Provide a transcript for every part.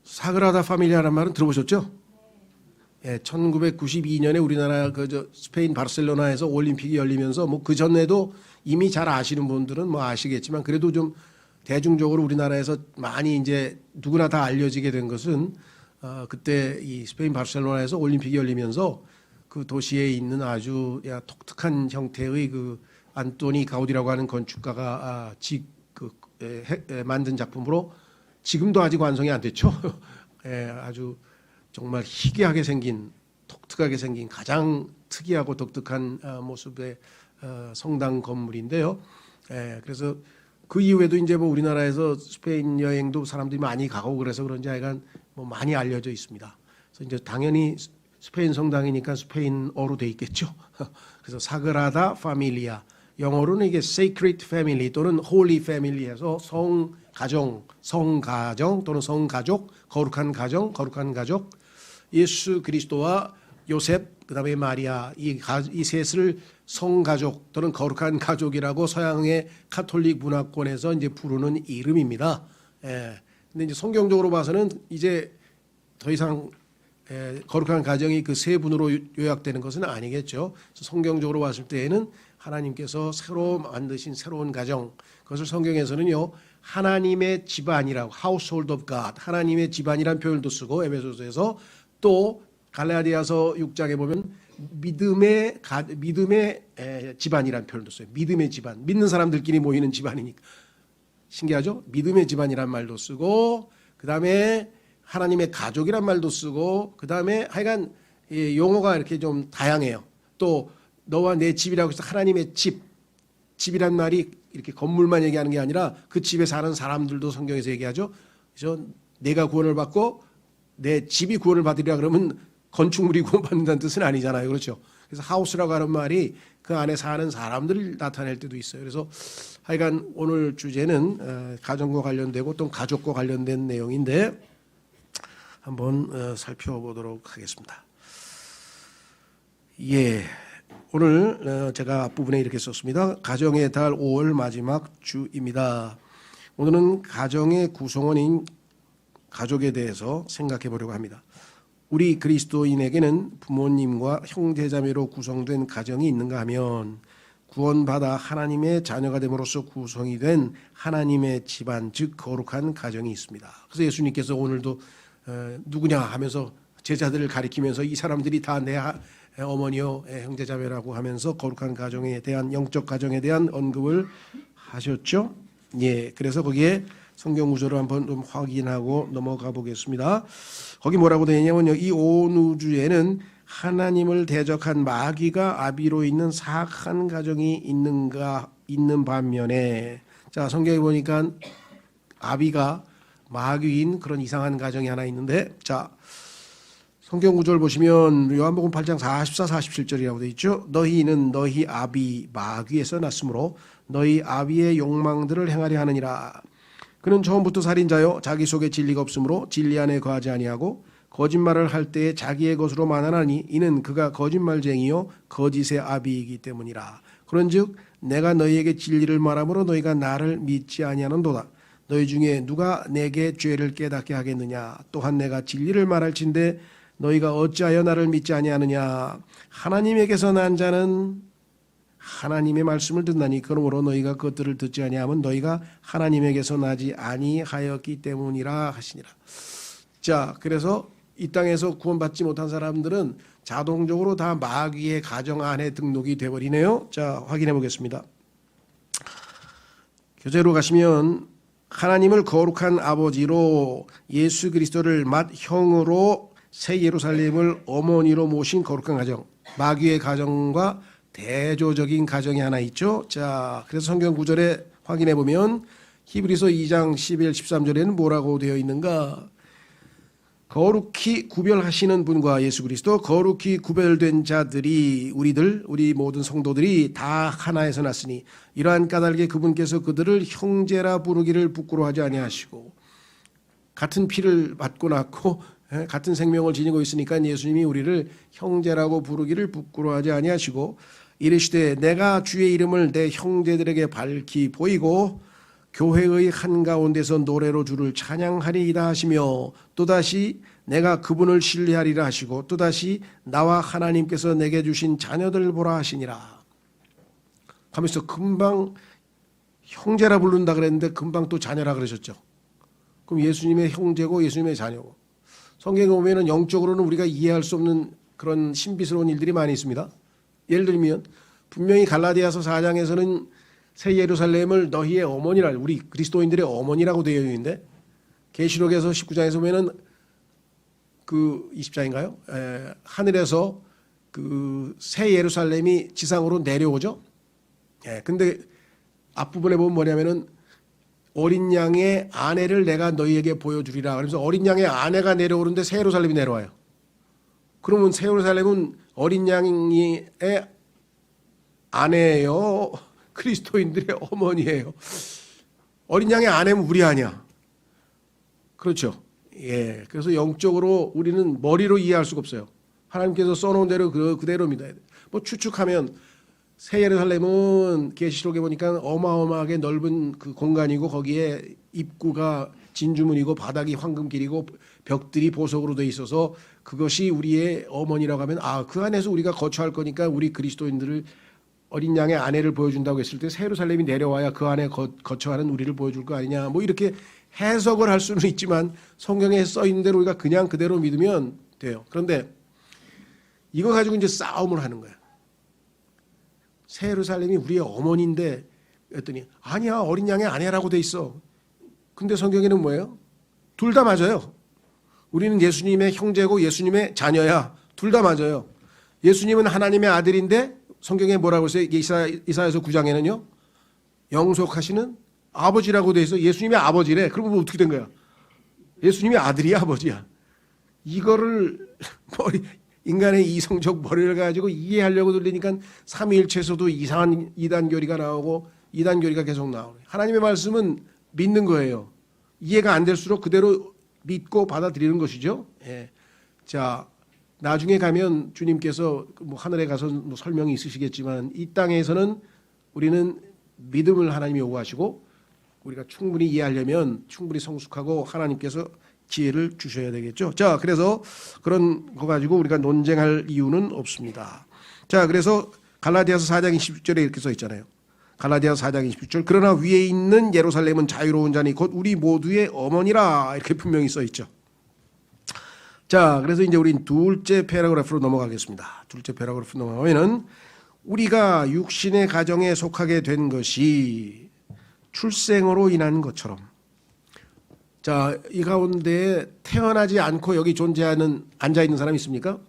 사그라다 파밀리아라는 말은 들어보셨죠? 예, 1992년에 우리나라 스페인 바르셀로나에서 올림픽이 열리면서 뭐 그 전에도 이미 잘 아시는 분들은 뭐 아시겠지만 그래도 좀 대중적으로 우리나라에서 많이 이제 누구나 다 알려지게 된 것은 그때 이 스페인 바르셀로나에서 올림픽이 열리면서 그 도시에 있는 아주 독특한 형태의 그 안토니 가우디라고 하는 건축가가 만든 작품으로 지금도 아직 완성이 안 됐죠. 예, 아주 정말 희귀하게 생긴 독특하게 생긴 가장 특이하고 독특한 모습의 성당 건물인데요. 예, 그래서 그 이후에도 이제 뭐 우리나라에서 스페인 여행도 사람들이 많이 가고 그래서 그런지 하여간 뭐 많이 알려져 있습니다. 그래서 이제 당연히 스페인 성당이니까 스페인어로 돼 있겠죠. 그래서 사그라다 파밀리아, 영어로는 이게 Sacred Family 또는 Holy Family에서 성가정 또는 성가족, 거룩한 가족, 예수 그리스도와 요셉 그다음에 마리아 이 셋을 성가족 또는 거룩한 가족이라고 서양의 카톨릭 문화권에서 이제 부르는 이름입니다. 예. 근데 이제 성경적으로 봐서는 이제 더 이상 거룩한 가정이 그 세 분으로 요약되는 것은 아니겠죠. 성경적으로 봤을 때에는 하나님께서 새로 만드신 새로운 가정, 그것을 성경에서는요 하나님의 집안이라고 household of God, 하나님의 집안이란 표현도 쓰고 에베소서에서 또 갈라디아서 6장에 보면 믿음의 집안이란 표현도 써요. 믿음의 집안, 믿는 사람들끼리 모이는 집안이니까 신기하죠? 믿음의 집안이란 말도 쓰고 그 다음에 하나님의 가족이란 말도 쓰고 그 다음에 하여간 용어가 이렇게 좀 다양해요. 또 너와 내 집이라고 해서 하나님의 집이란 말이 이렇게 건물만 얘기하는 게 아니라 그 집에 사는 사람들도 성경에서 얘기하죠. 그래서 내가 구원을 받고 내 집이 구원을 받으리라 그러면 건축물이 구원받는다는 뜻은 아니잖아요. 그렇죠. 그래서 하우스라고 하는 말이 그 안에 사는 사람들을 나타낼 때도 있어요. 그래서 하여간 오늘 주제는 가정과 관련되고 또 가족과 관련된 내용인데 한번 살펴보도록 하겠습니다. 예, 오늘 제가 앞부분에 이렇게 썼습니다. 가정의 달 5월 마지막 주입니다. 오늘은 가정의 구성원인 가족에 대해서 생각해 보려고 합니다. 우리 그리스도인에게는 부모님과 형제자매로 구성된 가정이 있는가 하면 구원받아 하나님의 자녀가 됨으로써 구성이 된 하나님의 집안, 즉 거룩한 가정이 있습니다. 그래서 예수님께서 오늘도 누구냐 하면서 제자들을 가리키면서 이 사람들이 다 내 어머니요 형제자매라고 하면서 거룩한 가정에 대한 영적 가정에 대한 언급을 하셨죠. 예, 그래서 거기에 성경 구절을 한번 좀 확인하고 넘어가 보겠습니다. 거기 뭐라고 되어 있냐면요, 이 온 우주에는 하나님을 대적한 마귀가 아비로 있는 사악한 가정이 있는 반면에, 자 성경에 보니까 아비가 마귀인 그런 이상한 가정이 하나 있는데, 자 성경 구절 보시면 요한복음 8장 44, 47절이라고 되어 있죠. 너희는 너희 아비 마귀에서 났으므로 너희 아비의 욕망들을 행하려 하느니라. 그는 처음부터 살인자요 자기 속에 진리가 없으므로 진리 안에 거하지 아니하고 거짓말을 할 때에 자기의 것으로 만하나니 이는 그가 거짓말쟁이요 거짓의 아비이기 때문이라. 그런즉 내가 너희에게 진리를 말하므로 너희가 나를 믿지 아니하는도다. 너희 중에 누가 내게 죄를 깨닫게 하겠느냐. 또한 내가 진리를 말할진대 너희가 어찌하여 나를 믿지 아니하느냐. 하나님에게서 난 자는 하나님의 말씀을 듣나니 그러므로 너희가 그것들을 듣지 아니하면 너희가 하나님에게서 나지 아니하였기 때문이라 하시니라. 자, 그래서 이 땅에서 구원받지 못한 사람들은 자동적으로 다 마귀의 가정 안에 등록이 되어버리네요. 자, 확인해 보겠습니다. 교재로 가시면 하나님을 거룩한 아버지로 예수 그리스도를 맏형으로 새 예루살렘을 어머니로 모신 거룩한 가정, 마귀의 가정과 대조적인 가정이 하나 있죠. 자, 그래서 성경 구절에 확인해 보면 히브리서 2장 11, 13절에는 뭐라고 되어 있는가? 거룩히 구별하시는 분과 예수 그리스도, 거룩히 구별된 자들이 우리 모든 성도들이 다 하나에서 났으니 이러한 까닭에 그분께서 그들을 형제라 부르기를 부끄러워하지 아니하시고, 같은 피를 받고 낳고 같은 생명을 지니고 있으니까 예수님이 우리를 형제라고 부르기를 부끄러워하지 아니하시고 이르시되 내가 주의 이름을 내 형제들에게 밝히 보이고 교회의 한가운데서 노래로 주를 찬양하리이다 하시며 또다시 내가 그분을 신뢰하리라 하시고 또다시 나와 하나님께서 내게 주신 자녀들 보라 하시니라 하면서 금방 형제라 부른다 그랬는데 금방 또 자녀라 그러셨죠. 그럼 예수님의 형제고 예수님의 자녀고. 성경에 보면은 영적으로는 우리가 이해할 수 없는 그런 신비스러운 일들이 많이 있습니다. 예를 들면 분명히 갈라디아서 4장에서는 새 예루살렘을 너희의 어머니라, 우리 그리스도인들의 어머니라고 되어 있는데 계시록에서 19장에서 보면은 그 20장인가요? 하늘에서 그 새 예루살렘이 지상으로 내려오죠. 근데 앞부분에 보면 뭐냐면은 어린 양의 아내를 내가 너희에게 보여주리라. 그러면서 어린 양의 아내가 내려오는데 새 예루살렘이 내려와요. 그러면 새 예루살렘은 어린 양의 아내예요. 그리스도인들의 어머니예요. 어린 양의 아내면 우리 아니야. 그렇죠. 예. 그래서 영적으로 우리는 머리로 이해할 수가 없어요. 하나님께서 써놓은 대로 그대로 믿어야 돼. 뭐 추측하면 새 예루살렘은 계시록에 보니까 어마어마하게 넓은 그 공간이고 거기에 입구가 진주문이고 바닥이 황금길이고 벽들이 보석으로 돼 있어서 그것이 우리의 어머니라고 하면 그 안에서 우리가 거처할 거니까 우리 그리스도인들을 어린 양의 아내를 보여준다고 했을 때 새 예루살렘이 내려와야 그 안에 거처하는 우리를 보여줄 거 아니냐 뭐 이렇게 해석을 할 수는 있지만 성경에 써 있는 대로 우리가 그냥 그대로 믿으면 돼요. 그런데 이거 가지고 이제 싸움을 하는 거야. 새 예루살렘이 우리의 어머니인데 했더니 아니야 어린 양의 아내라고 돼 있어. 근데 성경에는 뭐예요? 둘 다 맞아요. 우리는 예수님의 형제고 예수님의 자녀야. 둘 다 맞아요. 예수님은 하나님의 아들인데 성경에 뭐라고 했어요? 이사야서 9장에는요. 영속하시는 아버지라고 돼 있어. 예수님의 아버지래. 그러면 어떻게 된 거야? 예수님의 아들이야 아버지야. 이거를 인간의 이성적 머리를 가지고 이해하려고 들리니까 삼위일체에서도 이상한 이단교리가 나오고 이단교리가 계속 나오고 하나님의 말씀은 믿는 거예요. 이해가 안 될수록 그대로 믿고 받아들이는 것이죠. 예. 자, 나중에 가면 주님께서 뭐 하늘에 가서 뭐 설명이 있으시겠지만 이 땅에서는 우리는 믿음을 하나님이 요구하시고 우리가 충분히 이해하려면 충분히 성숙하고 하나님께서 지혜를 주셔야 되겠죠. 자, 그래서 그런 거 가지고 우리가 논쟁할 이유는 없습니다. 자, 그래서 갈라디아서 4장 20절에 이렇게 써 있잖아요. 갈라디아서 4장 20절 그러나 위에 있는 예루살렘은 자유로운 자니 곧 우리 모두의 어머니라 이렇게 분명히 써 있죠. 자, 그래서 이제 우린 둘째 패러그래프로 넘어가겠습니다. 둘째 패러그래프 넘어가면은 우리가 육신의 가정에 속하게 된 것이 출생으로 인한 것처럼 자, 이 가운데 태어나지 않고 여기 앉아 있는 사람이 있습니까?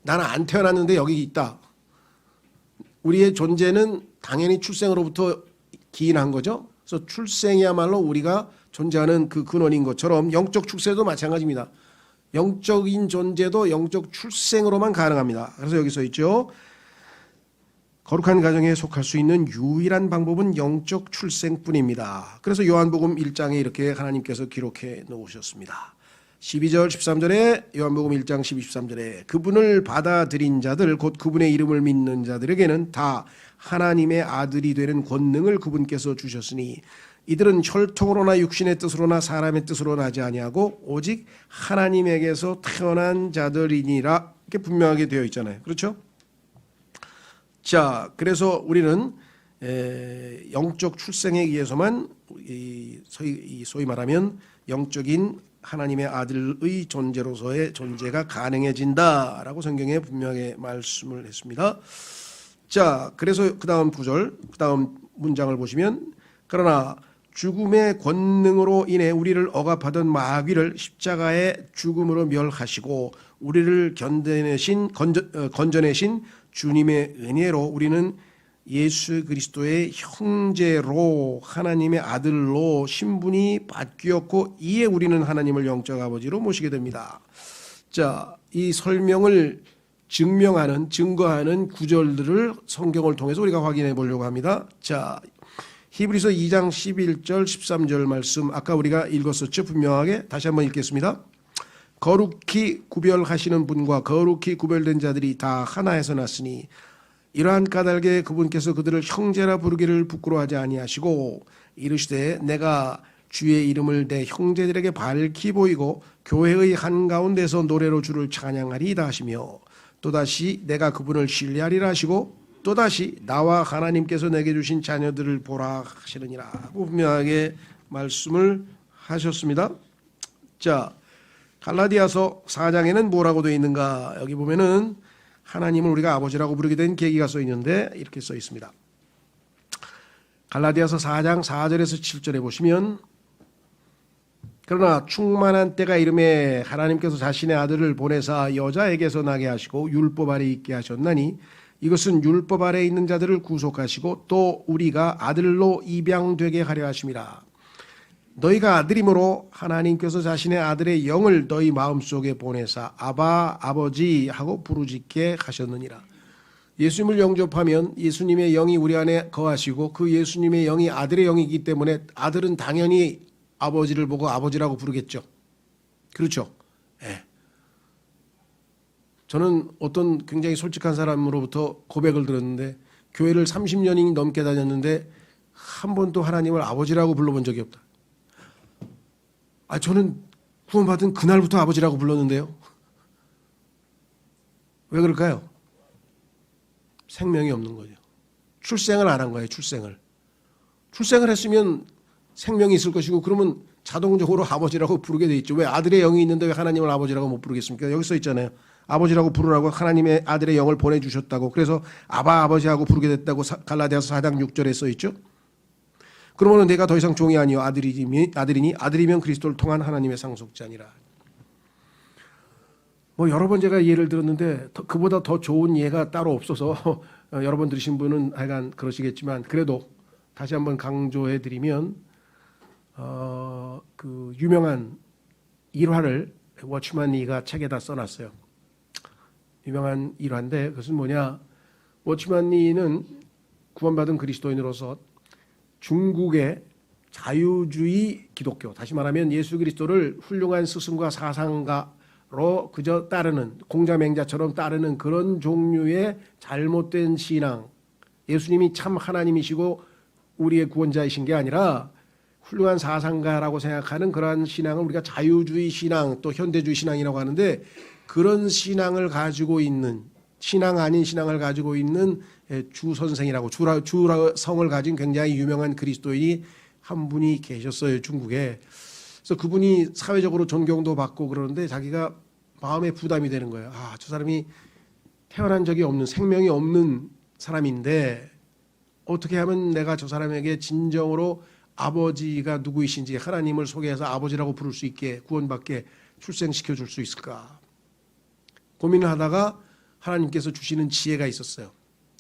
나는 안 태어났는데 여기 있다. 우리의 존재는 당연히 출생으로부터 기인한 거죠. 그래서 출생이야말로 우리가 존재하는 그 근원인 것처럼 영적 출세도 마찬가지입니다. 영적인 존재도 영적 출생으로만 가능합니다. 그래서 여기 써 있죠. 거룩한 가정에 속할 수 있는 유일한 방법은 영적 출생뿐입니다. 그래서 요한복음 1장에 이렇게 하나님께서 기록해 놓으셨습니다. 12절 13절에 요한복음 1장 12, 13절에 그분을 받아들인 자들 곧 그분의 이름을 믿는 자들에게는 다 하나님의 아들이 되는 권능을 그분께서 주셨으니 이들은 혈통으로나 육신의 뜻으로나 사람의 뜻으로 나지 아니하고 오직 하나님에게서 태어난 자들이니라 이렇게 분명하게 되어 있잖아요. 그렇죠? 자, 그래서 우리는 영적 출생에 의해서만 소위 말하면 영적인 하나님의 아들의 존재로서의 존재가 가능해진다라고 성경에 분명하게 말씀을 했습니다. 자, 그래서 그 다음 구절, 그 다음 문장을 보시면 그러나 죽음의 권능으로 인해 우리를 억압하던 마귀를 십자가의 죽음으로 멸하시고 우리를 건져내신 주님의 은혜로 우리는 예수 그리스도의 형제로 하나님의 아들로 신분이 바뀌었고 이에 우리는 하나님을 영적 아버지로 모시게 됩니다. 자, 이 설명을 증거하는 구절들을 성경을 통해서 우리가 확인해 보려고 합니다. 자, 히브리서 2장 11절 13절 말씀 아까 우리가 읽었었죠. 분명하게 다시 한번 읽겠습니다. 거룩히 구별하시는 분과 거룩히 구별된 자들이 다 하나에서 났으니 이러한 까닭에 그분께서 그들을 형제라 부르기를 부끄러워하지 아니하시고 이르시되 내가 주의 이름을 내 형제들에게 밝히 보이고 교회의 한가운데서 노래로 주를 찬양하리이다 하시며 또다시 내가 그분을 신뢰하리라 하시고 또다시 나와 하나님께서 내게 주신 자녀들을 보라 하시느니라 하고 분명하게 말씀을 하셨습니다. 자, 갈라디아서 4장에는 뭐라고 되어 있는가? 여기 보면은 하나님을 우리가 아버지라고 부르게 된 계기가 써 있는데 이렇게 써 있습니다. 갈라디아서 4장 4절에서 7절에 보시면 그러나 충만한 때가 이름에 하나님께서 자신의 아들을 보내사 여자에게서 나게 하시고 율법 아래 있게 하셨나니 이것은 율법 아래 있는 자들을 구속하시고 또 우리가 아들로 입양되게 하려 하심이라. 너희가 아들이므로 하나님께서 자신의 아들의 영을 너희 마음속에 보내사 아바 아버지 하고 부르짖게 하셨느니라. 예수님을 영접하면 예수님의 영이 우리 안에 거하시고 그 예수님의 영이 아들의 영이기 때문에 아들은 당연히 아버지를 보고 아버지라고 부르겠죠. 그렇죠? 네. 저는 어떤 굉장히 솔직한 사람으로부터 고백을 들었는데 교회를 30년이 넘게 다녔는데 한 번도 하나님을 아버지라고 불러본 적이 없다. 저는 구원받은 그날부터 아버지라고 불렀는데요. 왜 그럴까요? 생명이 없는 거죠. 출생을 안 한 거예요. 출생을 했으면 생명이 있을 것이고 그러면 자동적으로 아버지라고 부르게 돼 있죠. 왜 아들의 영이 있는데 왜 하나님을 아버지라고 못 부르겠습니까? 여기 써 있잖아요. 아버지라고 부르라고 하나님의 아들의 영을 보내주셨다고. 그래서 아바 아버지하고 부르게 됐다고 갈라디아서 4장 6절에 써 있죠. 그러면 내가 더 이상 종이 아니요 아들이니 아들이면 그리스도를 통한 하나님의 상속자니라. 여러 번 제가 예를 들었는데 그보다 더 좋은 예가 따로 없어서 여러 번 들으신 분은 하여간 그러시겠지만 그래도 다시 한번 강조해 드리면 그 유명한 일화를 워치만 리가 책에다 써놨어요. 유명한 일화인데 그것은 뭐냐? 워치만 리는 구원받은 그리스도인으로서 중국의 자유주의 기독교, 다시 말하면 예수 그리스도를 훌륭한 스승과 사상가로 그저 따르는 공자맹자처럼 따르는 그런 종류의 잘못된 신앙, 예수님이 참 하나님이시고 우리의 구원자이신 게 아니라 훌륭한 사상가라고 생각하는 그러한 신앙을 우리가 자유주의 신앙 또 현대주의 신앙이라고 하는데 그런 신앙을 가지고 있는 신앙 아닌 신앙을 가지고 있는 주 선생이라고 주성을 가진 굉장히 유명한 그리스도인이 한 분이 계셨어요. 중국에. 그래서 그분이 사회적으로 존경도 받고 그러는데 자기가 마음에 부담이 되는 거예요. 저 사람이 태어난 적이 없는 생명이 없는 사람인데 어떻게 하면 내가 저 사람에게 진정으로 아버지가 누구이신지 하나님을 소개해서 아버지라고 부를 수 있게 구원받게 출생시켜 줄 수 있을까 고민을 하다가 하나님께서 주시는 지혜가 있었어요.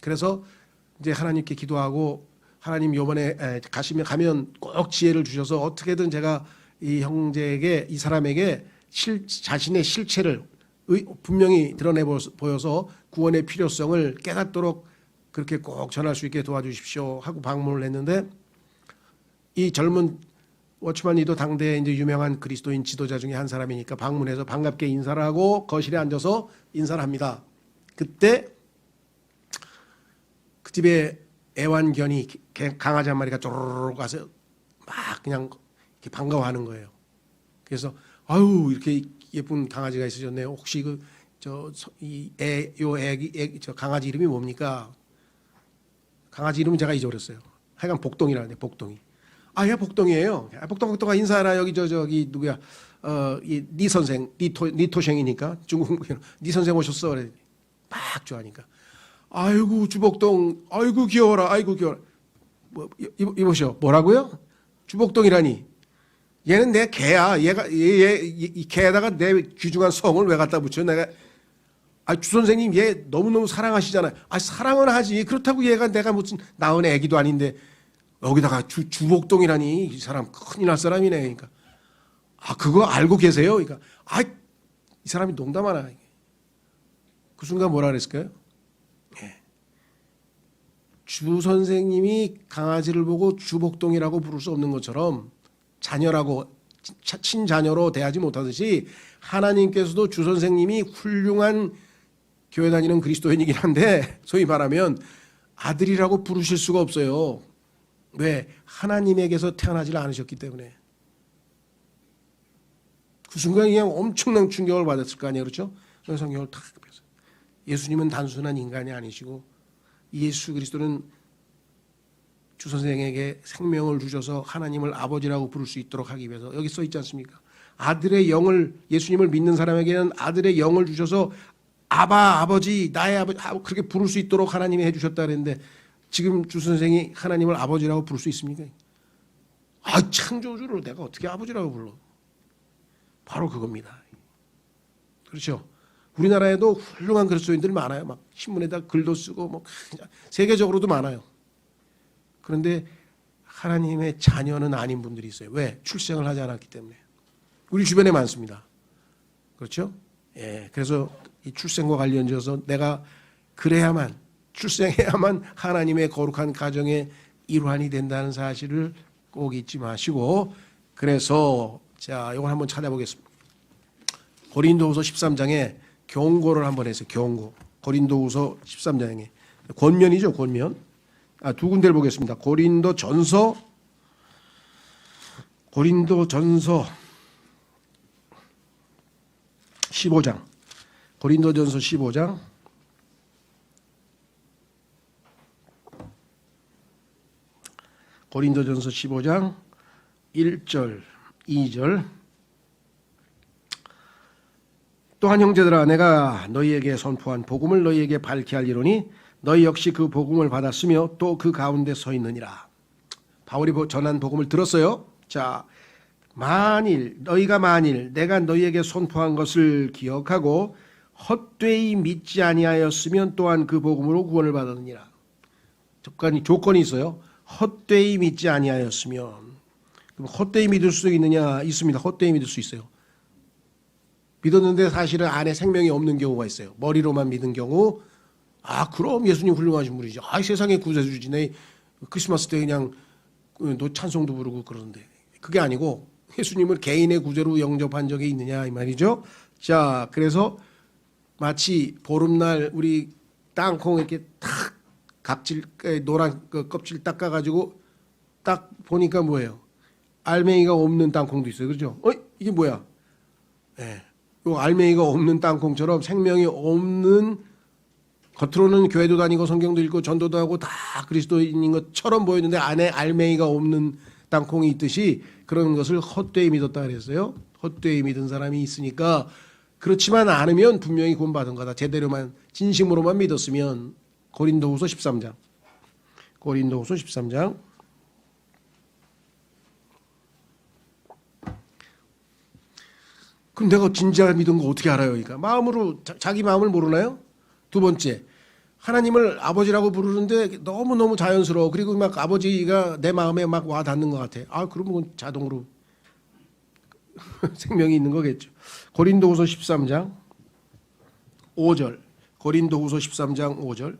그래서 이제 하나님께 기도하고 하나님 이번에 가면 꼭 지혜를 주셔서 어떻게든 제가 이 형제에게 이 사람에게 자신의 실체를 분명히 드러내 보여서 구원의 필요성을 깨닫도록 그렇게 꼭 전할 수 있게 도와주십시오 하고 방문을 했는데 이 젊은 워치만이도 당대에 이제 유명한 그리스도인 지도자 중에 한 사람이니까 방문해서 반갑게 인사를 하고 거실에 앉아서 인사를 합니다. 그때 그 집에 애완견이 강아지 한 마리가 쪼르륵 와서 막 그냥 이렇게 반가워하는 거예요. 그래서 아유 이렇게 예쁜 강아지가 있으셨네요. 혹시 저 강아지 이름이 뭡니까? 강아지 이름은 제가 잊어버렸어요. 하여간 복동이라는데 복동이. 예, 복동이에요. 복동아 인사하라. 여기 저기 누구야? 니 선생, 니토생이니까 중국 니 선생 오셨어. 그래. 막 좋아하니까. 아이고 주복동, 아이고 귀여워라, 아이고 귀여워라. 이보시오. 뭐라고요? 주복동이라니. 얘는 내 개야. 이 개에다가 내 귀중한 성을 왜 갖다 붙여? 내가 주 선생님 얘 너무너무 사랑하시잖아요. 사랑은 하지. 그렇다고 얘가 내가 무슨 낳은 애기도 아닌데 여기다가 주복동이라니. 이 사람 큰일 날 사람이네. 그러니까 그거 알고 계세요? 그러니까 이 사람이 농담하나. 그 순간 뭐라 그랬을까요? 주 선생님이 강아지를 보고 주복동이라고 부를 수 없는 것처럼 자녀라고 친자녀로 대하지 못하듯이 하나님께서도 주 선생님이 훌륭한 교회 다니는 그리스도인이긴 한데 소위 말하면 아들이라고 부르실 수가 없어요. 왜? 하나님에게서 태어나질 않으셨기 때문에. 그 순간 그냥 엄청난 충격을 받았을 거 아니에요. 그렇죠? 그래서 성경을 탁 펴서 예수님은 단순한 인간이 아니시고 예수 그리스도는 주 선생에게 생명을 주셔서 하나님을 아버지라고 부를 수 있도록 하기 위해서 여기 써 있지 않습니까? 아들의 영을 예수님을 믿는 사람에게는 아들의 영을 주셔서 아바 아버지 나의 아버지 그렇게 부를 수 있도록 하나님이 해주셨다 그랬는데 지금 주 선생이 하나님을 아버지라고 부를 수 있습니까? 창조주를 내가 어떻게 아버지라고 불러? 바로 그겁니다. 그렇죠? 우리나라에도 훌륭한 그리스도인들 많아요. 막 신문에다 글도 쓰고 뭐 세계적으로도 많아요. 그런데 하나님의 자녀는 아닌 분들이 있어요. 왜? 출생을 하지 않았기 때문에. 우리 주변에 많습니다. 그렇죠? 예. 그래서 이 출생과 관련해서 내가 그래야만 출생해야만 하나님의 거룩한 가정의 일환이 된다는 사실을 꼭 잊지 마시고 그래서 자, 이걸 한번 찾아보겠습니다. 고린도후서 13장에 경고를 한번 했어요. 경고. 고린도후서 13장에 권면이죠, 권면. 두 군데를 보겠습니다. 고린도전서 15장. 고린도전서 15장. 고린도전서 15장 1절, 2절. 또한 형제들아 내가 너희에게 선포한 복음을 너희에게 밝히 알리노니 너희 역시 그 복음을 받았으며 또 그 가운데 서 있느니라. 바울이 전한 복음을 들었어요. 자, 너희가 만일 내가 너희에게 선포한 것을 기억하고 헛되이 믿지 아니하였으면 또한 그 복음으로 구원을 받았느니라. 조건이 있어요. 헛되이 믿지 아니하였으면. 그럼 헛되이 믿을 수 있느냐? 있습니다. 헛되이 믿을 수 있어요. 믿었는데 사실은 안에 생명이 없는 경우가 있어요. 머리로만 믿은 경우. 그럼 예수님 훌륭하신 분이죠. 세상에 구세주지. 내 크리스마스 때 그냥 너 찬송도 부르고 그러는데. 그게 아니고 예수님을 개인의 구세로 영접한 적이 있느냐 이 말이죠. 자, 그래서 마치 보름날 우리 땅콩 이렇게 탁 각질 노란 껍질 닦아가지고 딱 보니까 뭐예요? 알맹이가 없는 땅콩도 있어요. 그렇죠? 이게 뭐야? 예. 요 알맹이가 없는 땅콩처럼 생명이 없는 겉으로는 교회도 다니고 성경도 읽고 전도도 하고 다 그리스도인인 것처럼 보이는데 안에 알맹이가 없는 땅콩이 있듯이 그런 것을 헛되이 믿었다 그랬어요. 헛되이 믿은 사람이 있으니까 그렇지만 않으면 분명히 구원받은 거다. 제대로만 진심으로만 믿었으면. 고린도후서 13장. 고린도후서 13장. 그럼 내가 진짜 믿은 거 어떻게 알아요? 그러니까 마음으로 자기 마음을 모르나요? 두 번째, 하나님을 아버지라고 부르는데 너무너무 자연스러워. 그리고 막 아버지가 내 마음에 막 와 닿는 것 같아. 그러면 자동으로 생명이 있는 거겠죠. 고린도후서 13장 5절. 고린도후서 13장 5절.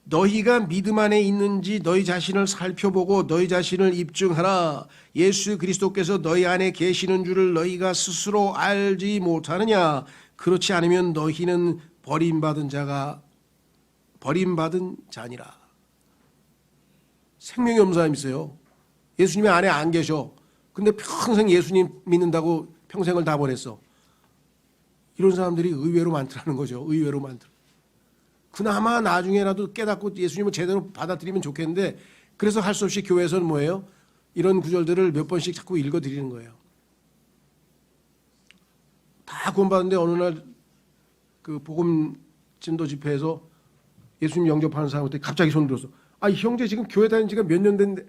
너희가 믿음 안에 있는지 너희 자신을 살펴보고 너희 자신을 입증하라. 예수 그리스도께서 너희 안에 계시는 줄을 너희가 스스로 알지 못하느냐. 그렇지 않으면 너희는 버림받은 자니라. 생명이 없는 사람이 있어요. 예수님의 안에 안 계셔. 근데 평생 예수님 믿는다고 평생을 다 보냈어. 이런 사람들이 의외로 많더라는 거죠. 의외로 많더라. 그나마 나중에라도 깨닫고 예수님을 제대로 받아들이면 좋겠는데 그래서 할 수 없이 교회에서는 뭐예요? 이런 구절들을 몇 번씩 자꾸 읽어드리는 거예요. 다 구원받는데 어느 날 그 복음 진도 집회에서 예수님 영접하는 사람한테 갑자기 손 들었어. 형제 지금 교회 다닌 지가 몇 년 됐는데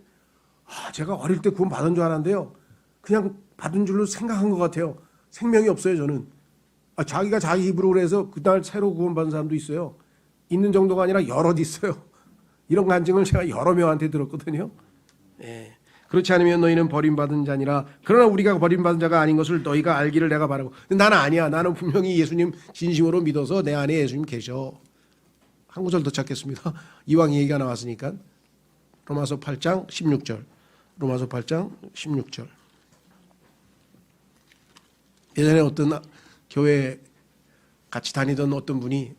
제가 어릴 때 구원 받은 줄 알았는데요. 그냥 받은 줄로 생각한 것 같아요. 생명이 없어요 저는. 자기가 자기 입으로 그래서 그날 새로 구원받은 사람도 있어요. 있는 정도가 아니라 여럿 있어요. 이런 간증을 제가 여러 명한테 들었거든요. 예. 그렇지 않으면 너희는 버림받은 자니라. 그러나 우리가 버림받은 자가 아닌 것을 너희가 알기를 내가 바라고. 근데 나는 아니야. 나는 분명히 예수님 진심으로 믿어서 내 안에 예수님 계셔. 한 구절 더 찾겠습니다. 이왕 얘기가 나왔으니까. 로마서 8장 16절. 로마서 8장 16절. 예전에 어떤 교회 같이 다니던 어떤 분이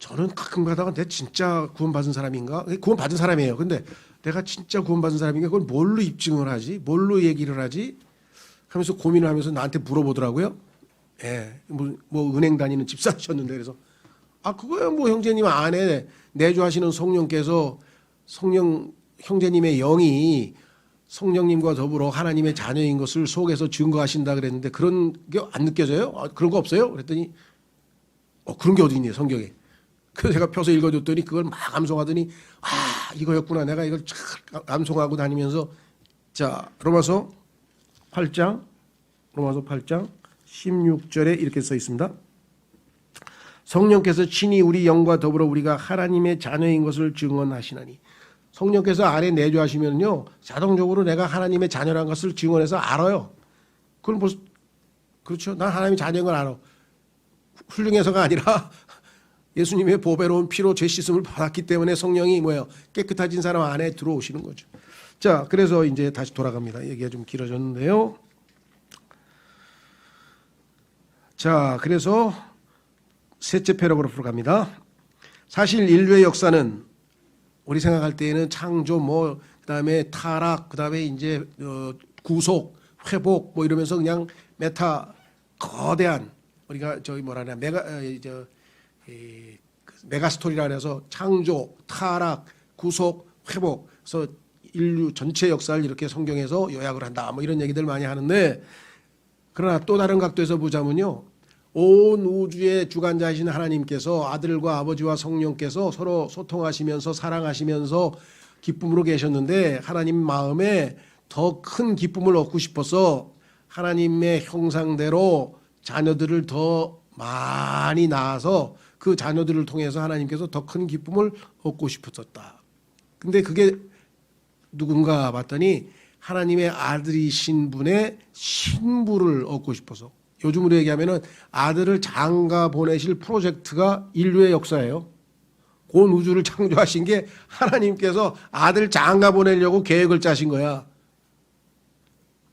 저는 가끔 가다가 내가 진짜 구원받은 사람인가? 구원받은 사람이에요. 근데 내가 진짜 구원받은 사람인가? 그걸 뭘로 입증을 하지? 뭘로 얘기를 하지? 하면서 고민을 하면서 나한테 물어보더라고요. 예, 뭐 은행 다니는 집사셨는데 그래서 그거요. 뭐 형제님 안에 내주하시는 성령께서 성령 형제님의 영이 성령님과 더불어 하나님의 자녀인 것을 속에서 증거하신다 그랬는데 그런 게 안 느껴져요? 그런 거 없어요? 그랬더니 그런 게 어디 있니 성경에? 그래서 제가 펴서 읽어줬더니 그걸 막 암송하더니 이거였구나. 내가 이걸 쫙 암송하고 다니면서 자 로마서 8장 16절에 이렇게 써 있습니다. 성령께서 친히 우리 영과 더불어 우리가 하나님의 자녀인 것을 증언하시나니 성령께서 안에 내주하시면요 자동적으로 내가 하나님의 자녀라는 것을 증언해서 알아요. 그건 뭐 그렇죠. 난 하나님의 자녀인 걸 알아. 훌륭해서가 아니라 예수님의 보배로운 피로 죄 씻음을 받았기 때문에 성령이 뭐예요? 깨끗해진 사람 안에 들어오시는 거죠. 자, 그래서 이제 다시 돌아갑니다. 얘기가 좀 길어졌는데요. 자, 그래서 셋째 패러그래프로 갑니다. 사실 인류의 역사는 우리 생각할 때에는 창조 그다음에 타락, 그다음에 이제 구속, 회복 이러면서 그냥 거대한 우리가 메가 스토리라 그래서 창조, 타락, 구속, 회복. 그래서 인류 전체 역사를 이렇게 성경에서 요약을 한다. 이런 얘기들 많이 하는데 그러나 또 다른 각도에서 보자면요. 온 우주의 주관자이신 하나님께서 아들과 아버지와 성령께서 서로 소통하시면서 사랑하시면서 기쁨으로 계셨는데 하나님 마음에 더 큰 기쁨을 얻고 싶어서 하나님의 형상대로 자녀들을 더 많이 낳아서 그 자녀들을 통해서 하나님께서 더 큰 기쁨을 얻고 싶었다. 근데 그게 누군가 봤더니 하나님의 아들이신 분의 신부를 얻고 싶어서 요즘으로 얘기하면은 아들을 장가 보내실 프로젝트가 인류의 역사예요. 온 우주를 창조하신 게 하나님께서 아들 장가 보내려고 계획을 짜신 거야.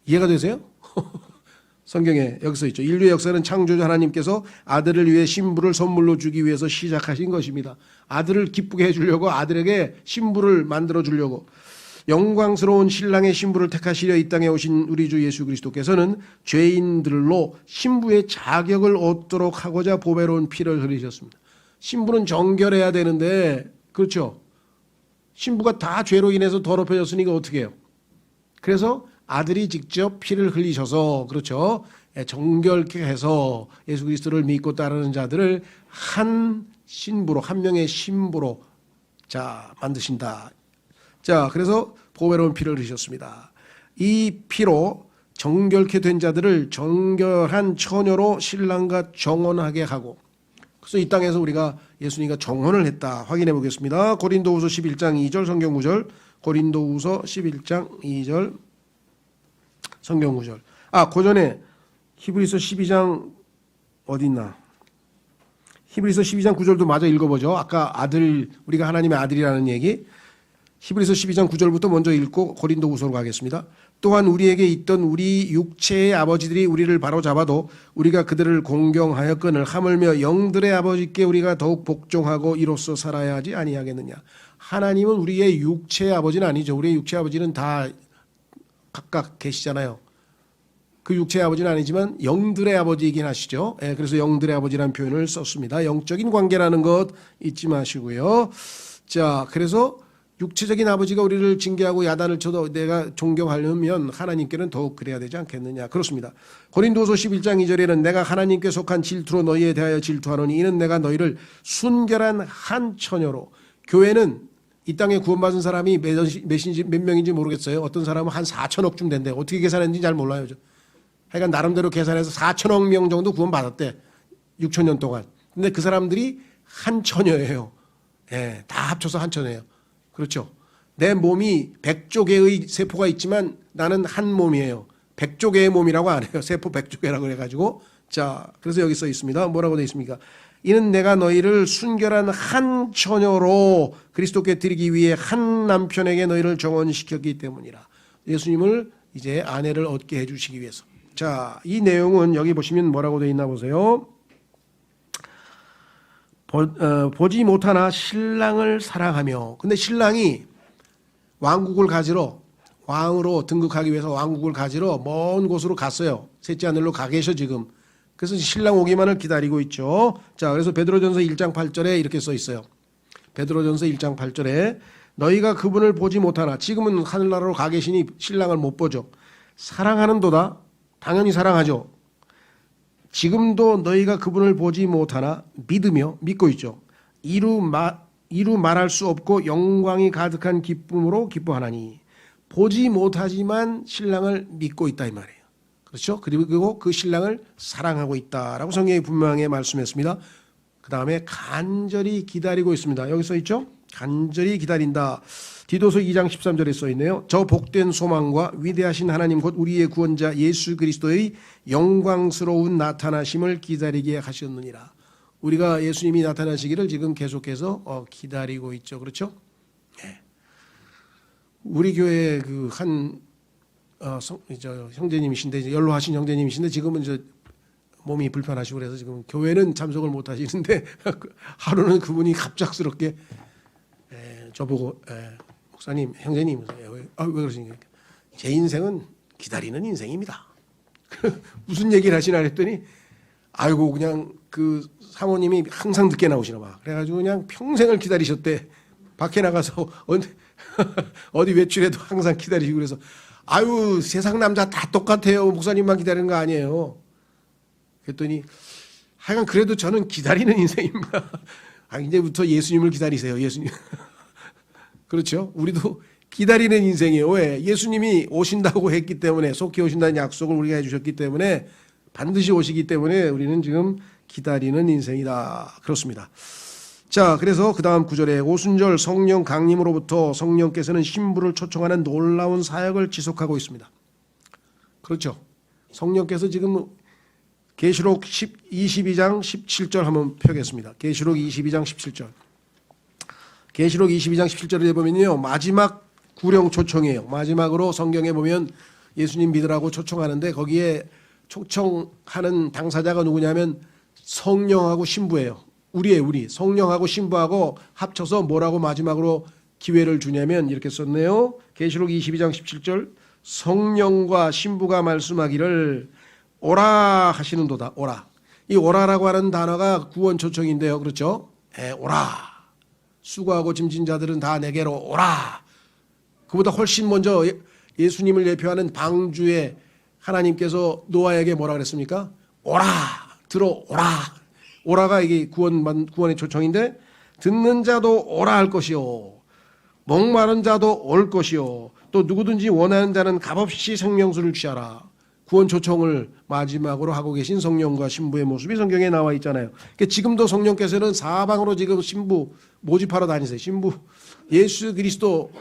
이해가 되세요? 성경에 여기 써 있죠. 인류의 역사는 창조주 하나님께서 아들을 위해 신부를 선물로 주기 위해서 시작하신 것입니다. 아들을 기쁘게 해주려고 아들에게 신부를 만들어 주려고 영광스러운 신랑의 신부를 택하시려 이 땅에 오신 우리 주 예수 그리스도께서는 죄인들로 신부의 자격을 얻도록 하고자 보배로운 피를 흘리셨습니다. 신부는 정결해야 되는데 그렇죠. 신부가 다 죄로 인해서 더럽혀졌으니까 어떻게 해요? 그래서 아들이 직접 피를 흘리셔서 그렇죠. 정결케 해서 예수 그리스도를 믿고 따르는 자들을 한 신부로 한 명의 신부로 만드신다. 자, 그래서 보배로운 피를 흘리셨습니다. 이 피로 정결케 된 자들을 정결한 처녀로 신랑과 정혼하게 하고 그래서 이 땅에서 우리가 예수님과 정혼을 했다. 확인해 보겠습니다. 고린도후서 11장 2절 성경 구절 고린도후서 11장 2절 성경 구절. 그 전에 히브리서 12장 어디 있나? 히브리서 12장 9절도 마저 읽어보죠. 아까 우리가 하나님의 아들이라는 얘기. 히브리서 12장 9절부터 먼저 읽고 고린도후서로 가겠습니다. 또한 우리에게 있던 우리 육체의 아버지들이 우리를 바로잡아도 우리가 그들을 공경하였거늘 하물며 영들의 아버지께 우리가 더욱 복종하고 이로써 살아야 하지 아니하겠느냐. 하나님은 우리의 육체의 아버지는 아니죠. 우리의 육체의 아버지는 다 각각 계시잖아요. 그 육체의 아버지는 아니지만 영들의 아버지이긴 하시죠. 그래서 영들의 아버지라는 표현을 썼습니다. 영적인 관계라는 것 잊지 마시고요. 자, 그래서 육체적인 아버지가 우리를 징계하고 야단을 쳐도 내가 존경하려면 하나님께는 더욱 그래야 되지 않겠느냐. 그렇습니다. 고린도서 11장 2절에는 내가 하나님께 속한 질투로 너희에 대하여 질투하노니 이는 내가 너희를 순결한 한 처녀로. 교회는 이 땅에 구원받은 사람이 몇 명인지 모르겠어요. 어떤 사람은 한 4천억쯤 된대. 어떻게 계산했는지 잘 몰라요. 하여간 나름대로 계산해서 4천억 명 정도 구원받았대. 6천년 동안. 근데 그 사람들이 한 처녀예요. 다 합쳐서 한 처녀예요. 그렇죠. 내 몸이 100조 개의 세포가 있지만 나는 한 몸이에요. 100조 개의 몸이라고 안 해요. 세포 100조 개라고 그래가지고. 자, 그래서 여기 써 있습니다. 뭐라고 되어 있습니까? 이는 내가 너희를 순결한 한 처녀로 그리스도께 드리기 위해 한 남편에게 너희를 정혼시켰기 때문이라. 예수님을 이제 아내를 얻게 해주시기 위해서. 자, 이 내용은 여기 보시면 뭐라고 되어 있나 보세요. 보지 못하나 신랑을 사랑하며. 근데 신랑이 왕국을 가지러, 왕으로 등극하기 위해서 왕국을 가지러 먼 곳으로 갔어요. 셋째 하늘로 가 계셔 지금. 그래서 신랑 오기만을 기다리고 있죠. 자, 그래서 베드로전서 1장 8절에 이렇게 써 있어요. 베드로전서 1장 8절에 너희가 그분을 보지 못하나, 지금은 하늘나라로 가 계시니 신랑을 못 보죠. 사랑하는도다. 당연히 사랑하죠. 지금도 너희가 그분을 보지 못하나 믿으며, 믿고 있죠. 이루 말할 수 없고 영광이 가득한 기쁨으로 기뻐하나니. 보지 못하지만 신랑을 믿고 있다 이 말이에요. 그렇죠? 그리고 그 신랑을 사랑하고 있다라고 성경이 분명하게 말씀했습니다. 그 다음에 간절히 기다리고 있습니다. 여기 써 있죠? 간절히 기다린다. 디도서 2장 13절에 써 있네요. 저 복된 소망과 위대하신 하나님 곧 우리의 구원자 예수 그리스도의 영광스러운 나타나심을 기다리게 하셨느니라. 우리가 예수님이 나타나시기를 지금 계속해서 기다리고 있죠. 그렇죠? 네. 우리 교회 그 한 형제님이신데, 연로하신 형제님이신데 지금은 이제 몸이 불편하시고 그래서 지금 교회는 참석을 못 하시는데 하루는 그분이 갑작스럽게 저보고 목사님, 형제님, 왜 그러십니까? 제 인생은 기다리는 인생입니다. 무슨 얘기를 하시나 했더니 아이고 그냥 그 사모님이 항상 늦게 나오시나 봐. 그래가지고 그냥 평생을 기다리셨대. 밖에 나가서 어디 외출해도 항상 기다리시고 그래서 아유 세상 남자 다 똑같아요. 목사님만 기다리는 거 아니에요. 그랬더니 하여간 그래도 저는 기다리는 인생입니다. 이제부터 예수님을 기다리세요. 예수님. 그렇죠? 우리도 기다리는 인생이에요. 왜? 예수님이 오신다고 했기 때문에, 속히 오신다는 약속을 우리가 해주셨기 때문에, 반드시 오시기 때문에 우리는 지금 기다리는 인생이다. 그렇습니다. 자, 그래서 그 다음 구절에 오순절 성령 강림으로부터 성령께서는 신부를 초청하는 놀라운 사역을 지속하고 있습니다. 그렇죠? 성령께서 지금 계시록 22장 17절 한번 펴겠습니다. 계시록 22장 17절. 계시록 22장 17절에 보면요, 마지막 구령 초청이에요. 마지막으로 성경에 보면 예수님 믿으라고 초청하는데 거기에 초청하는 당사자가 누구냐면 성령하고 신부예요. 우리 성령하고 신부하고 합쳐서 뭐라고 마지막으로 기회를 주냐면 이렇게 썼네요. 계시록 22장 17절 성령과 신부가 말씀하기를 오라 하시는도다. 오라. 이 오라라고 하는 단어가 구원 초청인데요. 그렇죠? 오라. 수고하고 짐진 자들은 다 내게로 오라. 그보다 훨씬 먼저 예수님을 대표하는 방주에 하나님께서 노아에게 뭐라 그랬습니까? 오라. 들어오라. 오라가 이게 구원의 초청인데 듣는 자도 오라 할 것이요. 목마른 자도 올 것이요. 또 누구든지 원하는 자는 값없이 생명수를 취하라. 구원 초청을 마지막으로 하고 계신 성령과 신부의 모습이 성경에 나와 있잖아요. 그러니까 지금도 성령께서는 사방으로 지금 신부 모집하러 다니세요. 신부 예수 그리스도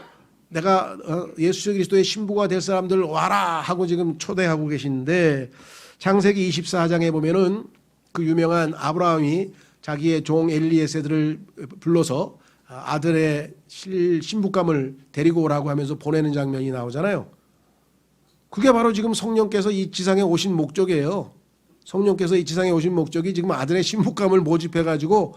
내가 예수 그리스도의 신부가 될 사람들 와라 하고 지금 초대하고 계신데 창세기 24장에 보면은 그 유명한 아브라함이 자기의 종 엘리에세들을 불러서 아들의 신부감을 데리고 오라고 하면서 보내는 장면이 나오잖아요. 그게 바로 지금 성령께서 이 지상에 오신 목적이에요. 성령께서 이 지상에 오신 목적이 지금 아들의 신부감을 모집해가지고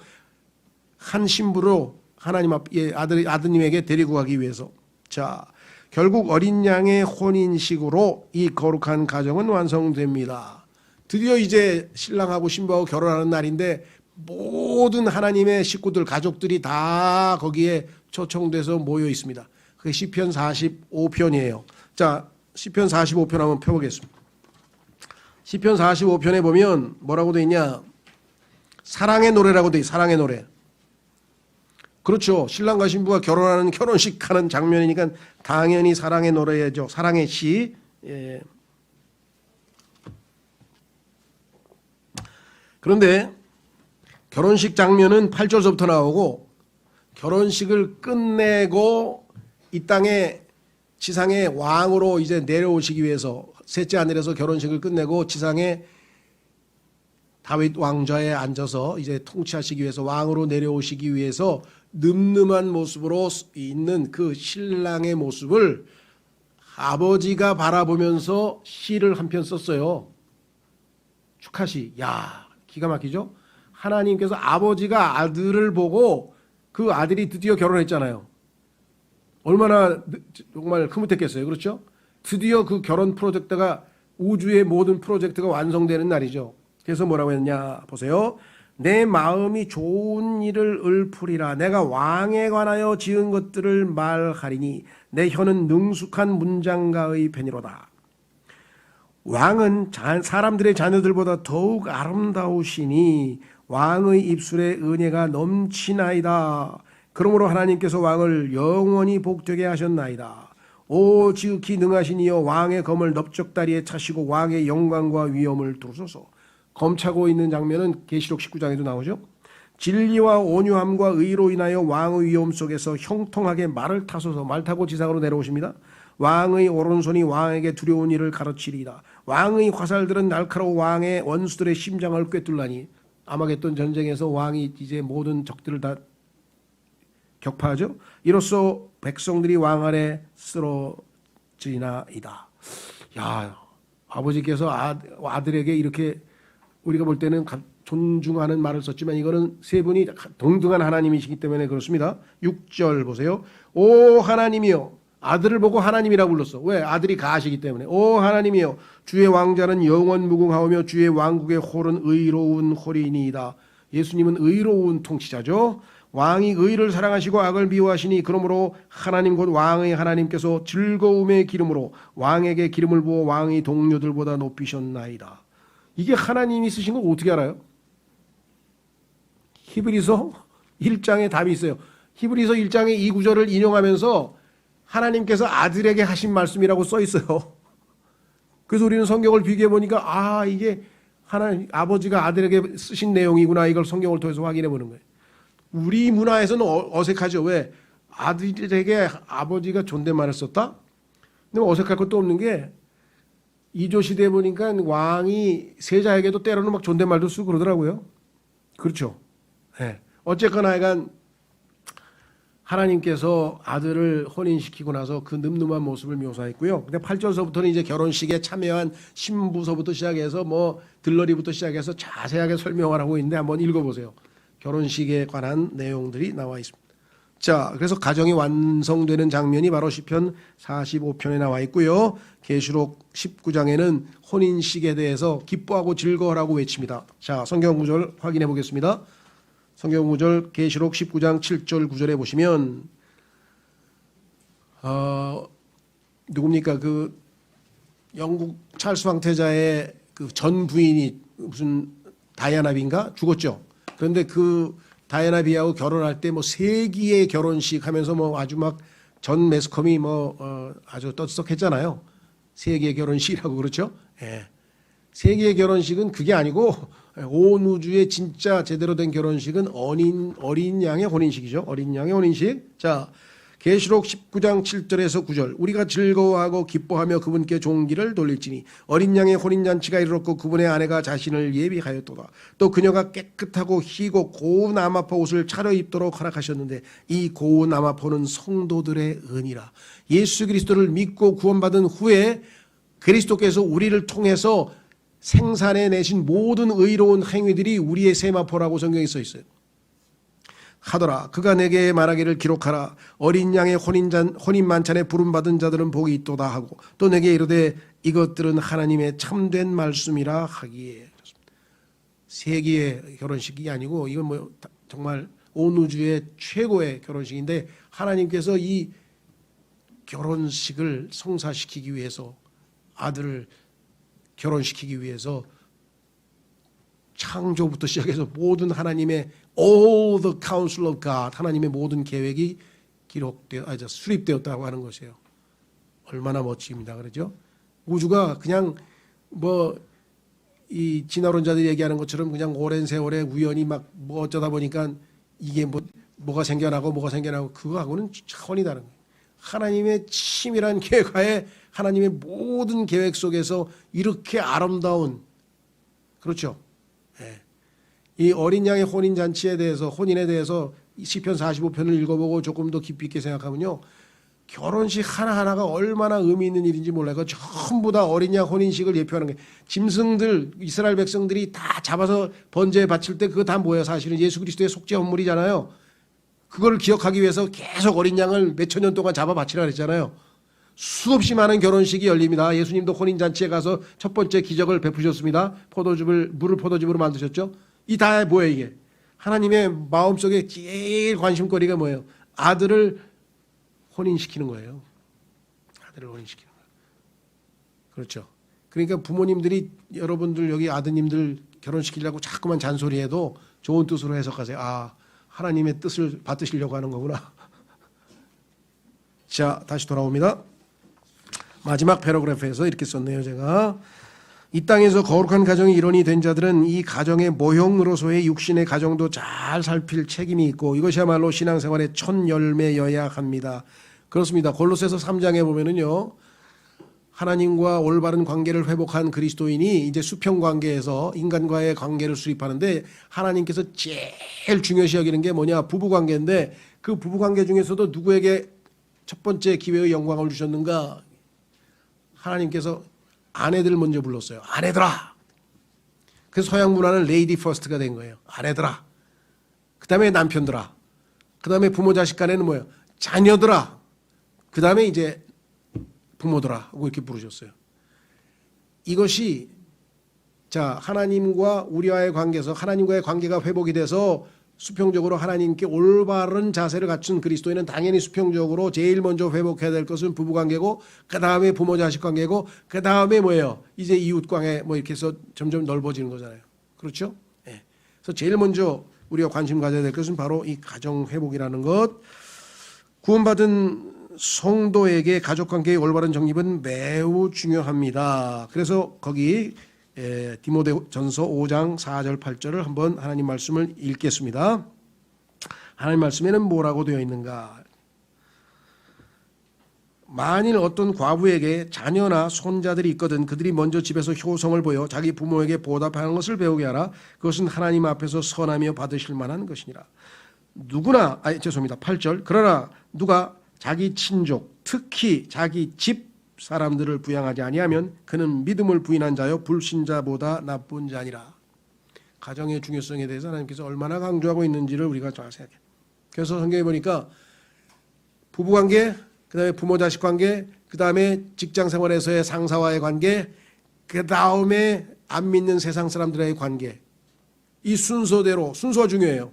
한 신부로 하나님 앞에 아드님에게 데리고 가기 위해서. 자, 결국 어린 양의 혼인식으로 이 거룩한 가정은 완성됩니다. 드디어 이제 신랑하고 신부하고 결혼하는 날인데 모든 하나님의 식구들, 가족들이 다 거기에 초청돼서 모여 있습니다. 그게 시편 45편이에요. 자, 시편 45편 한번 펴보겠습니다. 시편 45편에 보면 뭐라고 돼 있냐? 사랑의 노래라고 돼 있어요. 사랑의 노래. 그렇죠. 신랑과 신부가 결혼하는 결혼식 하는 장면이니까 당연히 사랑의 노래죠. 사랑의 시. 예. 그런데 결혼식 장면은 8절서부터 나오고 결혼식을 끝내고 이 땅에 지상의 왕으로 이제 내려오시기 위해서 셋째 하늘에서 결혼식을 끝내고 지상에 다윗 왕좌에 앉아서 이제 통치하시기 위해서 왕으로 내려오시기 위해서 늠름한 모습으로 있는 그 신랑의 모습을 아버지가 바라보면서 시를 한 편 썼어요. 축하시. 야, 기가 막히죠? 하나님께서 아버지가 아들을 보고 그 아들이 드디어 결혼했잖아요. 얼마나 정말 흐뭇했겠어요. 그렇죠? 드디어 그 결혼 프로젝트가 우주의 모든 프로젝트가 완성되는 날이죠. 그래서 뭐라고 했냐 보세요. 내 마음이 좋은 일을 읊으리라. 내가 왕에 관하여 지은 것들을 말하리니 내 혀는 능숙한 문장가의 펜이로다. 왕은 사람들의 자녀들보다 더욱 아름다우시니 왕의 입술에 은혜가 넘치나이다. 그러므로 하나님께서 왕을 영원히 복되게 하셨나이다. 오 지극히 능하신 이여 왕의 검을 넓적다리에 차시고 왕의 영광과 위엄을 두르소서. 검 차고 있는 장면은 계시록 19장에도 나오죠. 진리와 온유함과 의로 인하여 왕의 위엄 속에서 형통하게 말을 타소서. 말 타고 지상으로 내려오십니다. 왕의 오른손이 왕에게 두려운 일을 가르치리이다. 왕의 화살들은 날카로워 왕의 원수들의 심장을 꿰뚫라니. 아마겟돈 전쟁에서 왕이 이제 모든 적들을 다 격파하죠. 이로써 백성들이 왕 아래 쓰러지나이다. 야, 아버지께서 아들에게 이렇게 우리가 볼 때는 존중하는 말을 썼지만 이거는 세 분이 동등한 하나님이시기 때문에 그렇습니다. 6절 보세요. 오 하나님이여. 아들을 보고 하나님이라고 불렀어. 왜? 아들이 가시기 때문에. 오 하나님이여. 주의 왕자는 영원 무궁하오며 주의 왕국의 홀은 의로운 홀이니이다. 예수님은 의로운 통치자죠. 왕이 의를 사랑하시고 악을 미워하시니 그러므로 하나님 곧 왕의 하나님께서 즐거움의 기름으로 왕에게 기름을 부어 왕의 동료들보다 높이셨나이다. 이게 하나님이 쓰신 거 어떻게 알아요? 히브리서 1장에 답이 있어요. 히브리서 1장의 이 구절을 인용하면서 하나님께서 아들에게 하신 말씀이라고 써 있어요. 그래서 우리는 성경을 비교해 보니까 이게 하나님 아버지가 아들에게 쓰신 내용이구나. 이걸 성경을 통해서 확인해 보는 거예요. 우리 문화에서는 어색하죠. 왜? 아들에게 아버지가 존댓말을 썼다? 근데 어색할 것도 없는 게 이조 시대에 보니까 왕이 세자에게도 때로는 막 존댓말도 쓰고 그러더라고요. 그렇죠. 네. 어쨌거나 하여간 하나님께서 아들을 혼인시키고 나서 그 늠름한 모습을 묘사했고요. 근데 8절서부터는 이제 결혼식에 참여한 신부서부터 시작해서 뭐 들러리부터 시작해서 자세하게 설명을 하고 있는데 한번 읽어보세요. 결혼식에 관한 내용들이 나와 있습니다. 자, 그래서 가정이 완성되는 장면이 바로 시편 45편에 나와 있고요. 계시록 19장에는 혼인식에 대해서 기뻐하고 즐거워하라고 외칩니다. 자, 성경 구절 확인해 보겠습니다. 성경 구절 계시록 19장 7절 9절에 보시면 누굽니까? 그 영국 찰스 황태자의 그 전 부인이 무슨 다이아나비인가 죽었죠. 그런데 그 다이아나비하고 결혼할 때 뭐 세기의 결혼식 하면서 뭐 아주 막 전 매스컴이 아주 떠들썩했잖아요. 세기의 결혼식이라고 그렇죠. 예. 세기의 결혼식은 그게 아니고 온 우주의 진짜 제대로 된 결혼식은 어린 양의 혼인식이죠. 어린 양의 혼인식. 자, 계시록 19장 7절에서 9절. 우리가 즐거워하고 기뻐하며 그분께 종기를 돌릴지니 어린 양의 혼인잔치가 이르렀고 그분의 아내가 자신을 예비하였도다. 또 그녀가 깨끗하고 희고 고운 아마포 옷을 차려입도록 허락하셨는데 이 고운 아마포는 성도들의 은이라. 예수 그리스도를 믿고 구원받은 후에 그리스도께서 우리를 통해서 생산해내신 모든 의로운 행위들이 우리의 세마포라고 성경에 써 있어요. 하더라. 그가 내게 말하기를 기록하라. 어린 양의 혼인 만찬에 부름받은 자들은 복이 있도다 하고 또 내게 이르되 이것들은 하나님의 참된 말씀이라 하기에. 세기의 결혼식이 아니고 이건 뭐 정말 온 우주의 최고의 결혼식인데 하나님께서 이 결혼식을 성사시키기 위해서 아들을 결혼시키기 위해서 창조부터 시작해서 모든 하나님의 all the counsel of God 하나님의 모든 계획이 수립되었다고 하는 것이에요. 얼마나 멋집니다. 그렇죠? 우주가 그냥 이 진화론자들이 얘기하는 것처럼 그냥 오랜 세월에 우연히 막 어쩌다 보니까 이게 뭐가 생겨나고 그거하고는 차원이 다른 거예요. 하나님의 치밀한 계획하에 하나님의 모든 계획 속에서 이렇게 아름다운 그렇죠. 네. 이 어린 양의 혼인 잔치에 대해서 혼인에 대해서 시편 45편을 읽어보고 조금 더 깊이 있게 생각하면요. 결혼식 하나하나가 얼마나 의미 있는 일인지 몰라요. 전부 다 어린 양 혼인식을 예표하는 거예요. 짐승들, 이스라엘 백성들이 다 잡아서 번제에 바칠 때 그거 다 뭐예요? 사실은 예수 그리스도의 속죄 헌물이잖아요. 그걸 기억하기 위해서 계속 어린 양을 몇천 년 동안 잡아 바치라 그랬잖아요. 수없이 많은 결혼식이 열립니다. 예수님도 혼인잔치에 가서 첫 번째 기적을 베푸셨습니다. 물을 포도즙으로 만드셨죠. 이 다 뭐예요 이게? 하나님의 마음속에 제일 관심거리가 뭐예요? 아들을 혼인시키는 거예요. 아들을 혼인시키는 거예요. 그렇죠. 그러니까 부모님들이 여러분들 여기 아드님들 결혼시키려고 자꾸만 잔소리해도 좋은 뜻으로 해석하세요. 아, 하나님의 뜻을 받으시려고 하는 거구나. 자, 다시 돌아옵니다. 마지막 패러그래프에서 이렇게 썼네요. 제가 이 땅에서 거룩한 가정의 일원이 된 자들은 이 가정의 모형으로서의 육신의 가정도 잘 살필 책임이 있고 이것이야말로 신앙생활의 첫 열매여야 합니다. 그렇습니다. 골로새서 3장에 보면은요, 하나님과 올바른 관계를 회복한 그리스도인이 이제 수평 관계에서 인간과의 관계를 수립하는데 하나님께서 제일 중요시 여기는 게 뭐냐? 부부 관계인데 그 부부 관계 중에서도 누구에게 첫 번째 기회의 영광을 주셨는가? 하나님께서 아내들 먼저 불렀어요. 아내들아. 그래서 서양 문화는 레이디 퍼스트가 된 거예요. 아내들아. 그 다음에 남편들아. 그 다음에 부모 자식 간에는 뭐예요? 자녀들아. 그 다음에 이제 부모들아 하고 이렇게 부르셨어요. 이것이 자 하나님과 우리와의 관계에서 하나님과의 관계가 회복이 돼서 수평적으로 하나님께 올바른 자세를 갖춘 그리스도인은 당연히 수평적으로 제일 먼저 회복해야 될 것은 부부관계고 그 다음에 부모 자식 관계고 그 다음에 뭐예요? 이제 이웃 관계 뭐 이렇게 해서 점점 넓어지는 거잖아요. 그렇죠? 네. 그래서 제일 먼저 우리가 관심 가져야 될 것은 바로 이 가정 회복이라는 것. 구원받은 성도에게 가족관계의 올바른 정립은 매우 중요합니다. 그래서 거기 디모데전서 5장 4절 8절을 한번 하나님 말씀을 읽겠습니다. 하나님 말씀에는 뭐라고 되어 있는가? 만일 어떤 과부에게 자녀나 손자들이 있거든 그들이 먼저 집에서 효성을 보여 자기 부모에게 보답하는 것을 배우게 하라. 그것은 하나님 앞에서 선하며 받으실 만한 것이니라. 누구나 죄송합니다. 8절. 그러나 누가 자기 친족 특히 자기 집 사람들을 부양하지 아니하면 그는 믿음을 부인한 자요 불신자보다 나쁜 자니라. 가정의 중요성에 대해서 하나님께서 얼마나 강조하고 있는지를 우리가 잘 생각해요. 그래서 성경에 보니까 부부관계, 그 다음에 부모 자식 관계, 그 다음에 직장생활에서의 상사와의 관계, 그 다음에 안 믿는 세상 사람들과의 관계, 이 순서대로 순서가 중요해요.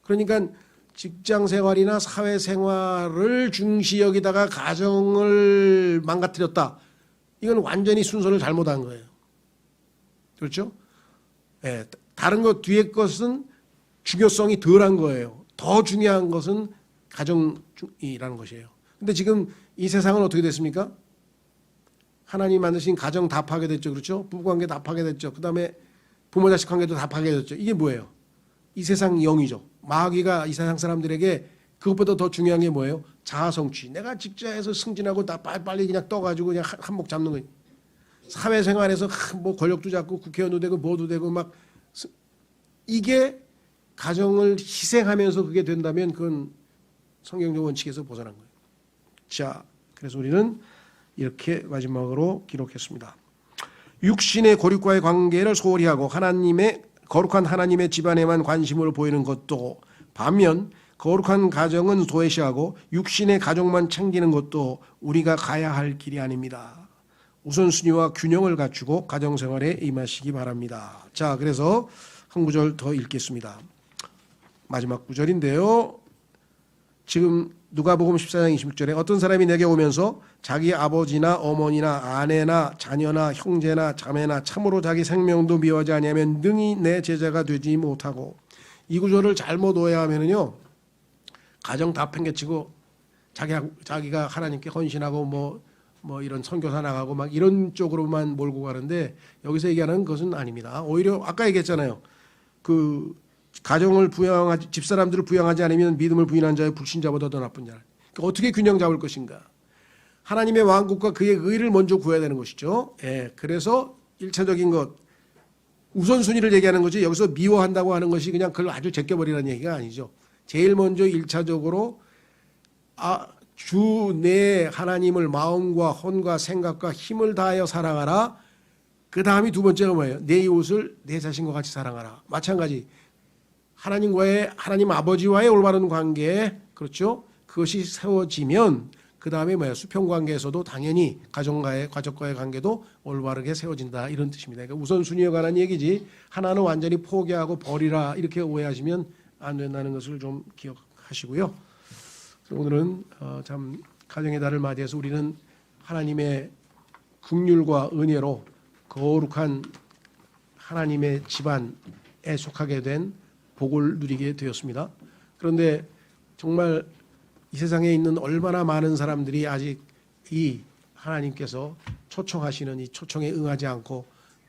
그러니까 직장생활이나 사회생활을 중시 여기다가 가정을 망가뜨렸다. 이건 완전히 순서를 잘못한 거예요. 그렇죠? 네, 다른 것 뒤에 것은 중요성이 덜한 거예요. 더 중요한 것은 가정이라는 것이에요. 근데 지금 이 세상은 어떻게 됐습니까? 하나님 만드신 가정 다 파괴됐죠. 그렇죠? 부부관계 다 파괴됐죠. 그 다음에 부모 자식 관계도 다 파괴됐죠. 이게 뭐예요? 이 세상 영이죠. 마귀가 이 세상 사람들에게 그것보다 더 중요한 게 뭐예요? 자아성취. 내가 직장에서 승진하고 나 빨리 그냥 떠가지고 그냥 한몫 잡는 거예요. 사회생활에서 뭐 권력도 잡고 국회의원도 되고 뭐도 되고 막 이게 가정을 희생하면서 그게 된다면 그건 성경적 원칙에서 벗어난 거예요. 자, 그래서 우리는 이렇게 마지막으로 기록했습니다. 육신의 고립과의 관계를 소홀히 하고 거룩한 하나님의 집안에만 관심을 보이는 것도 반면 거룩한 가정은 도외시하고 육신의 가족만 챙기는 것도 우리가 가야 할 길이 아닙니다. 우선순위와 균형을 갖추고 가정생활에 임하시기 바랍니다. 자, 그래서 한 구절 더 읽겠습니다. 마지막 구절인데요. 지금 누가복음 14장 26절에 어떤 사람이 내게 오면서 자기 아버지나 어머니나 아내나 자녀나 형제나 자매나 참으로 자기 생명도 미워하지 아니하면 능히 내 제자가 되지 못하고. 이 구절을 잘못 오해하면은요 가정 다 팽개치고 자기가 하나님께 헌신하고 뭐 이런 선교사 나가고 막 이런 쪽으로만 몰고 가는데 여기서 얘기하는 것은 아닙니다. 오히려 아까 얘기했잖아요. 그 가정을 부양하지 집사람들을 부양하지 않으면 믿음을 부인한 자의 불신자보다 더 나쁜 자라. 그러니까 어떻게 균형 잡을 것인가? 하나님의 왕국과 그의 의를 먼저 구해야 되는 것이죠. 예, 그래서 1차적인 것 우선순위를 얘기하는 거지 여기서 미워한다고 하는 것이 그냥 그걸 아주 제껴버리라는 얘기가 아니죠. 제일 먼저 1차적으로 주 내 하나님을 마음과 혼과 생각과 힘을 다하여 사랑하라. 그 다음이 두 번째가 뭐예요? 내 이웃을 내 자신과 같이 사랑하라. 마찬가지 하나님 아버지와의 올바른 관계, 그렇죠? 그것이 세워지면 그 다음에 뭐예요? 수평 관계에서도 당연히 가족과의 관계도 올바르게 세워진다, 이런 뜻입니다. 그러니까 우선순위에 관한 얘기지 하나는 완전히 포기하고 버리라 이렇게 오해하시면 안 된다는 것을 좀 기억하시고요. 오늘은 참 가정의 달을 맞이해서 우리는 하나님의 긍휼과 은혜로 거룩한 하나님의 집안에 속하게 된 복을 누리게 되었습니다. 그런데 정말 이 세상에 있는 얼마나 많은 사람들이 아직 이 하나님께서 초청하시는 이 초청에 응하지 않고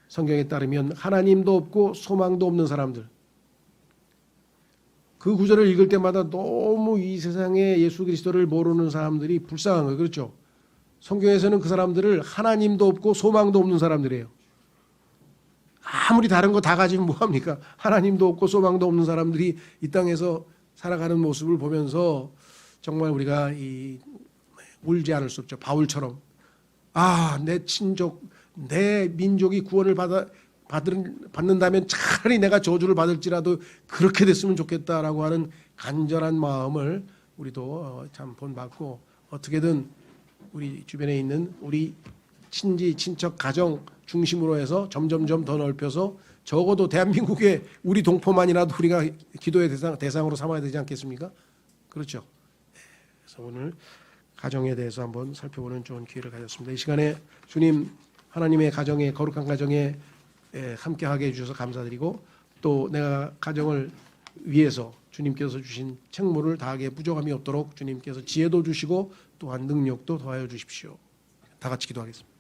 성경에 따르면 하나님도 없고 소망도 없는 사람들, 그 구절을 읽을 때마다 너무 이 세상에 예수 그리스도를 모르는 사람들이 불쌍한 거예요. 그렇죠? 성경에서는 그 사람들을 하나님도 없고 소망도 없는 사람들이에요. 아무리 다른 거 다 가지면 뭐합니까? 하나님도 없고 소망도 없는 사람들이 이 땅에서 살아가는 모습을 보면서 정말 우리가 울지 않을 수 없죠. 바울처럼 내 친족, 내 민족이 구원을 받는다면 차라리 내가 저주를 받을지라도 그렇게 됐으면 좋겠다라고 하는 간절한 마음을 우리도 참 본받고 어떻게든 우리 주변에 있는 우리 친지, 친척, 가정 중심으로 해서 점점점 더 넓혀서 적어도 대한민국의 우리 동포만이라도 우리가 기도의 대상으로 삼아야 되지 않겠습니까? 그렇죠. 그래서 오늘 가정에 대해서 한번 살펴보는 좋은 기회를 가졌습니다. 이 시간에 주님 하나님의 가정에, 거룩한 가정에 함께하게 해주셔서 감사드리고, 또 내가 가정을 위해서 주님께서 주신 책무를 다하기에 부족함이 없도록 주님께서 지혜도 주시고 또한 능력도 더하여 주십시오. 다 같이 기도하겠습니다.